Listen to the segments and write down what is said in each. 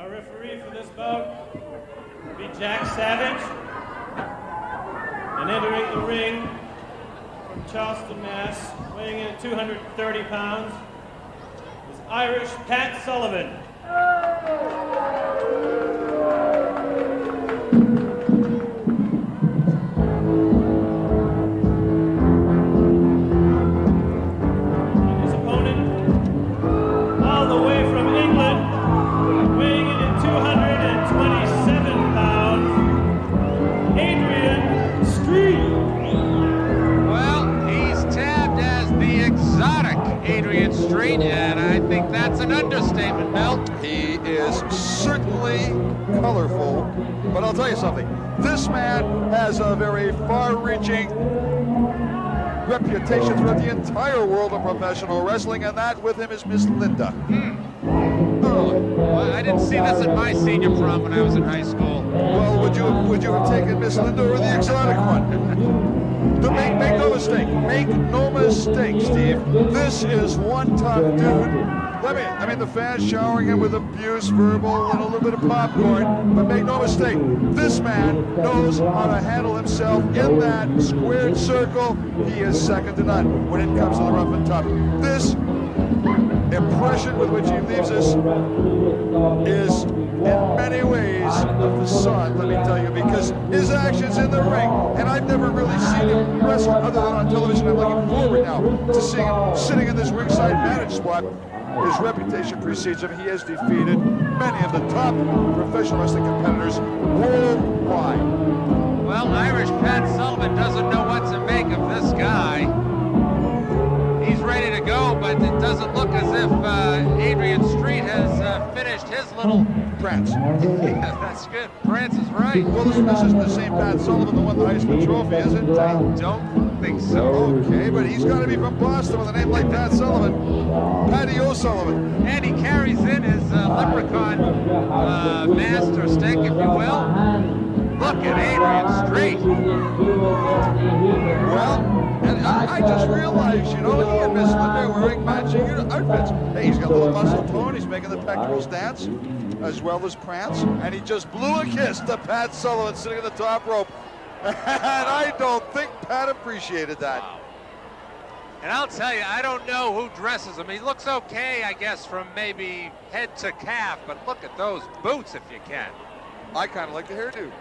Our referee for this bout will be Jack Savage. And entering the ring from Charleston, Mass, weighing in at 230 pounds, is Irish Pat Sullivan. And his opponent, all the way from England, weighing in at 227 pounds, Adrian Street. Well, he's tabbed as the exotic Adrian Street, and I think that's an understatement, Bill. He is certainly colorful, but I'll tell you something. This man has a very far-reaching reputation throughout the entire world of professional wrestling, and that with him is Miss Linda. Oh, well, I didn't see this at my senior prom when I was in high school. Well, would you have taken Miss Linda or the exotic one? Make no mistake. Make no mistake, Steve. This is one tough dude. I mean, the fans showering him with abuse, verbal, and a little bit of popcorn. But make no mistake, this man knows how to handle himself in that squared circle. He is second to none when it comes to the rough and tough. This impression with which he leaves us is in many ways a facade, let me tell you, because his actions in the ring, and I've never really seen him wrestle other than on television. I'm looking forward now to seeing him sitting in this ringside managed spot. His reputation precedes him. He has defeated many of the top professional wrestling competitors worldwide. Well, Irish Pat Sullivan doesn't know what to make of this guy. He's ready to go, but it doesn't look as if Adrian Street has finished his little Prance. Yeah, that's good. Prance is right. Well, this isn't the same Pat Sullivan that won the Heisman Trophy, is it? I don't think so. Okay, but he's got to be from Boston with a name like Pat Sullivan. Patty O'Sullivan. And he carries in his leprechaun master stick, if you will. Look at Adrian Street. Well, and I just realized, you know, he and Miss Linda are wearing matching outfits. Hey, he's got a little muscle tone. He's making the pectorals dance, as well as prance. And he just blew a kiss to Pat Sullivan sitting at the top rope. And I don't think Pat appreciated that. Wow. And I'll tell you, I don't know who dresses him. He looks okay, I guess, from maybe head to calf, but look at those boots if you can. I kind of like the hairdo.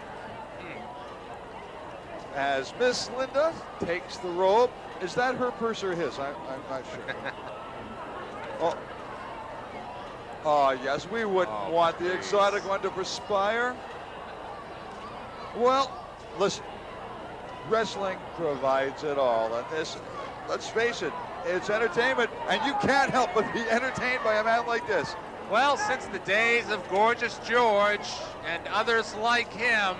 As Miss Linda takes the rope, is that her purse or his? I'm not sure. Oh, yes, we wouldn't want the exotic one to perspire. Well, listen, wrestling provides it all, and this, let's face it, it's entertainment, and you can't help but be entertained by a man like this. Well, since the days of Gorgeous George and others like him,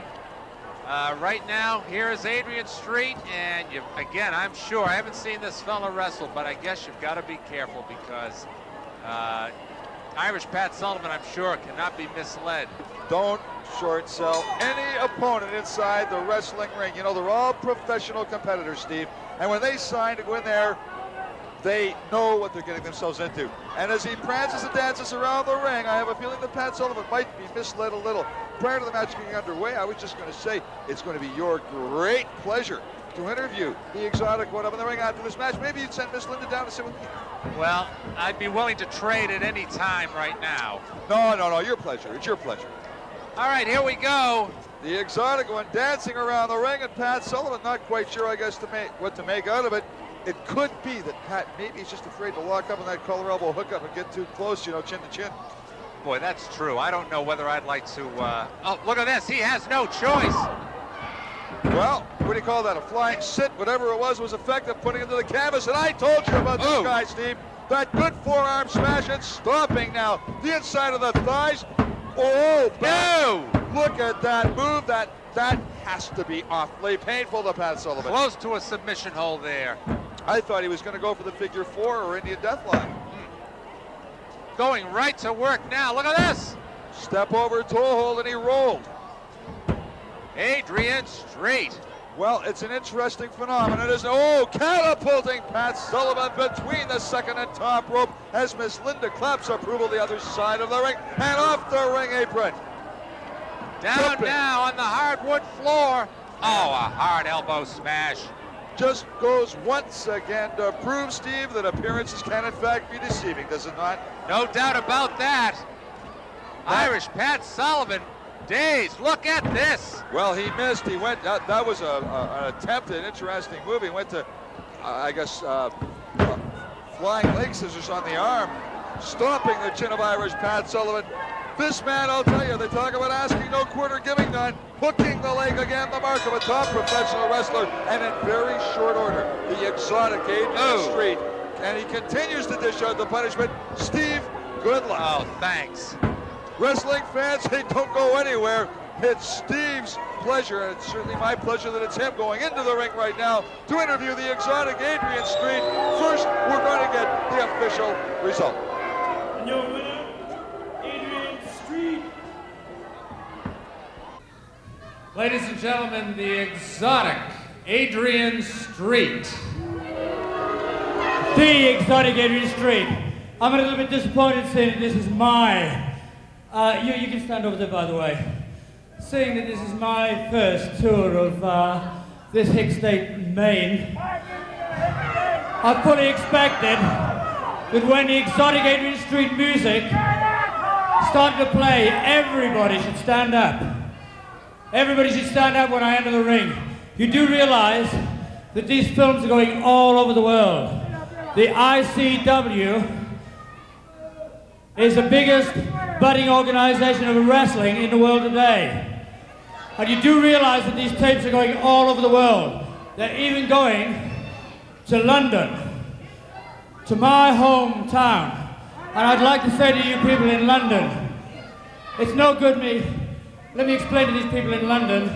right now, here is Adrian Street, and again, I'm sure, I haven't seen this fella wrestle, but I guess you've got to be careful because Irish Pat Sullivan, I'm sure, cannot be misled. Don't short sell any opponent inside the wrestling ring. You know, they're all professional competitors, Steve, and when they sign to go in there, they know what they're getting themselves into. And as he prances and dances around the ring, I have a feeling that Pat Sullivan might be misled a little. Prior to the match getting underway, I was just going to say it's going to be your great pleasure to interview the exotic one up in the ring after this match. Maybe you'd send Miss Linda down to sit with me. Well, I'd be willing to trade at any time right now. No, your pleasure. It's your pleasure. All right, here we go. The exotic one dancing around the ring, and Pat Sullivan not quite sure, I guess, what to make out of it. It could be that Pat maybe he's just afraid to lock up in that collar elbow hookup and get too close, you know, chin to chin. Boy, that's true. I don't know whether I'd like to, oh, look at this. He has no choice. Well, what do you call that? A flying sit? Whatever it was effective, putting him to the canvas. And I told you about this guy, Steve. That good forearm smash and stopping now. The inside of the thighs. Oh, no! Look at that move. That has to be awfully painful to Pat Sullivan. Close to a submission hold there. I thought he was going to go for the figure four or Indian deathlock. Going right to work now. Look at this. Step over toe hold, and he rolled. Adrian Street. Well, it's an interesting phenomenon, isn't it? Oh, catapulting Pat Sullivan between the second and top rope as Miss Linda claps approval the other side of the ring and off the ring apron. Down Jumping. now on the hardwood floor. Oh, a hard elbow smash. Just goes once again to prove, Steve, that appearances can in fact be deceiving, does it not? No doubt about that. Irish Pat Sullivan, dazed. Look at this. Well, he missed. He went. That was an attempt at an interesting move. He went to, I guess, flying leg scissors on the arm, stomping the chin of Irish Pat Sullivan. This man, I'll tell you, they talk about asking no quarter, giving none, hooking the leg again, the mark of a top professional wrestler, and in very short order, the exotic Adrian Street. And he continues to dish out the punishment. Steve, good luck. Oh, thanks. Wrestling fans, they don't go anywhere. It's Steve's pleasure, and it's certainly my pleasure that it's him going into the ring right now to interview the exotic Adrian Street. First, we're going to get the official result. And your winner, Adrian Street. Ladies and gentlemen, the exotic Adrian Street. The exotic Adrian Street. I'm a little bit disappointed seeing that this is my... you can stand over there, by the way. Seeing that this is my first tour of this hick state, Maine, I fully expected that when the exotic Adrian Street music started to play, everybody should stand up. Everybody should stand up when I enter the ring. You do realize that these films are going all over the world. The ICW is the biggest budding organization of wrestling in the world today. And you do realize that these tapes are going all over the world. They're even going to London, to my hometown. And I'd like to say to you people in London, it's no good let me explain to these people in London,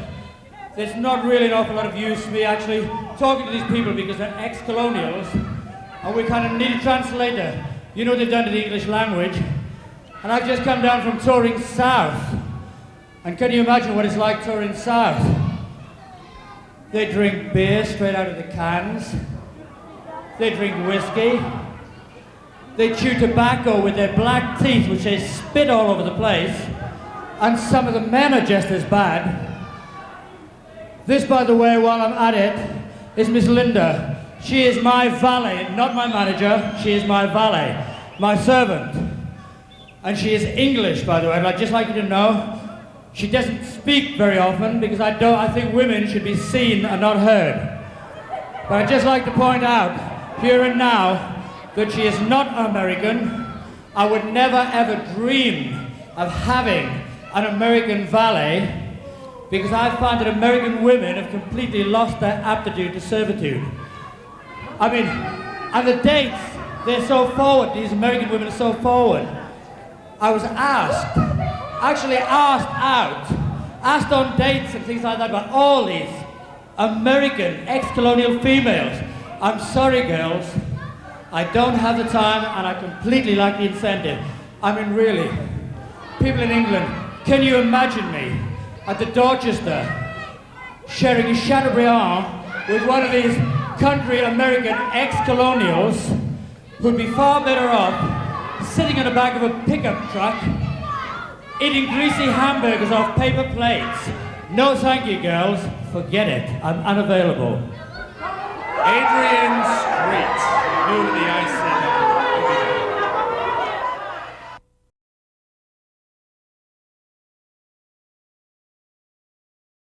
there's not really an awful lot of use me actually talking to these people because they're ex-colonials and we kind of need a translator. You know what they've done to the English language. And I've just come down from touring south. And can you imagine what it's like touring south? They drink beer straight out of the cans. They drink whiskey. They chew tobacco with their black teeth, which they spit all over the place. And some of the men are just as bad. This, by the way, while I'm at it, is Miss Linda. She is my valet, not my manager. She is my valet, my servant. And she is English, by the way. I'd just like you to know, she doesn't speak very often because I think women should be seen and not heard. But I'd just like to point out, here and now, that she is not American. I would never ever dream of having an American valet because I find that American women have completely lost their aptitude to servitude. I mean, and the dates, they're so forward, these American women are so forward. I was asked on dates and things like that by all these American ex-colonial females. I'm sorry, girls, I don't have the time and I completely lack the incentive. I mean, really, people in England, can you imagine me at the Dorchester sharing a Chateaubriand with one of these country American ex-colonials who'd be far better off sitting in the back of a pickup truck eating greasy hamburgers off paper plates? No thank you, girls. Forget it. I'm unavailable. Adrian Street, new to the ICW.